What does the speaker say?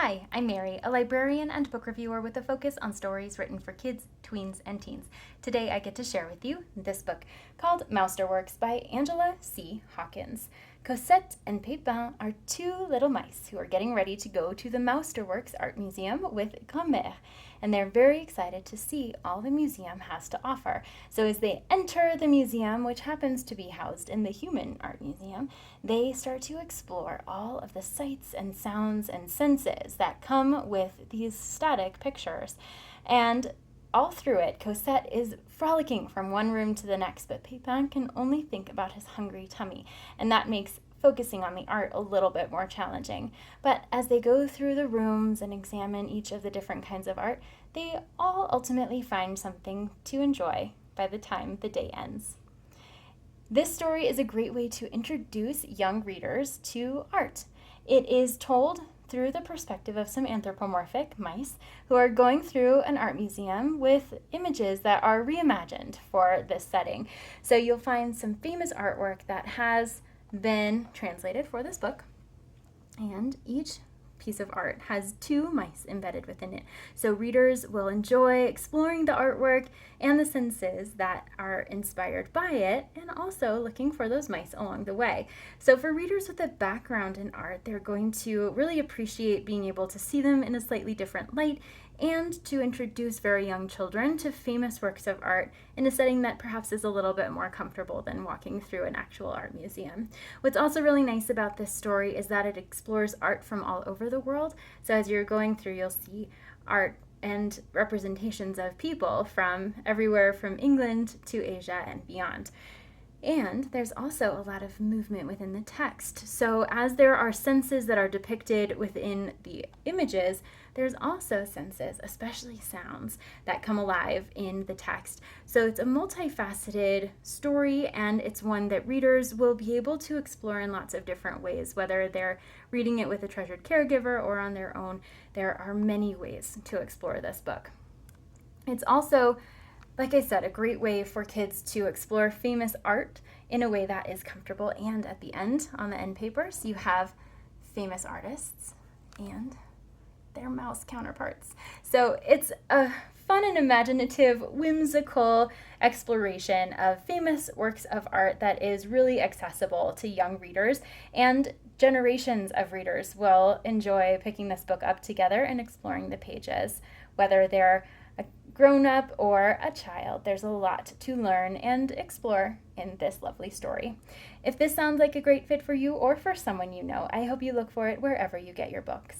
Hi, I'm Mary, a librarian and book reviewer with a focus on stories written for kids, tweens, and teens. Today I get to share with you this book called Mousterworks by Angela C. Hawkins. Cosette and Pépin are two little mice who are getting ready to go to the Mousterworks Art Museum with Grand-mère, and they're very excited to see all the museum has to offer. So as they enter the museum, which happens to be housed in the Human Art Museum, they start to explore all of the sights and sounds and senses that come with these static pictures. And all through it, Cosette is frolicking from one room to the next, but Pépin can only think about his hungry tummy, and that makes focusing on the art a little bit more challenging. But as they go through the rooms and examine each of the different kinds of art, they all ultimately find something to enjoy by the time the day ends. This story is a great way to introduce young readers to art. It is told through the perspective of some anthropomorphic mice who are going through an art museum with images that are reimagined for this setting. So you'll find some famous artwork that has been translated for this book, and each piece of art has two mice embedded within it. So readers will enjoy exploring the artwork and the senses that are inspired by it, and also looking for those mice along the way. So for readers with a background in art, they're going to really appreciate being able to see them in a slightly different light and to introduce very young children to famous works of art in a setting that perhaps is a little bit more comfortable than walking through an actual art museum. What's also really nice about this story is that it explores art from all over the world. So as you're going through, you'll see art and representations of people from everywhere from England to Asia and beyond. And there's also a lot of movement within the text. So as there are senses that are depicted within the images, there's also senses, especially sounds, that come alive in the text. So it's a multifaceted story, and it's one that readers will be able to explore in lots of different ways, whether they're reading it with a treasured caregiver or on their own. There are many ways to explore this book. It's also, like I said, a great way for kids to explore famous art in a way that is comfortable. And at the end, on the end papers, you have famous artists and their mouse counterparts. So it's a fun and imaginative, whimsical exploration of famous works of art that is really accessible to young readers, and generations of readers will enjoy picking this book up together and exploring the pages, whether they're a grown-up or a child. There's a lot to learn and explore in this lovely story. If this sounds like a great fit for you or for someone you know, I hope you look for it wherever you get your books.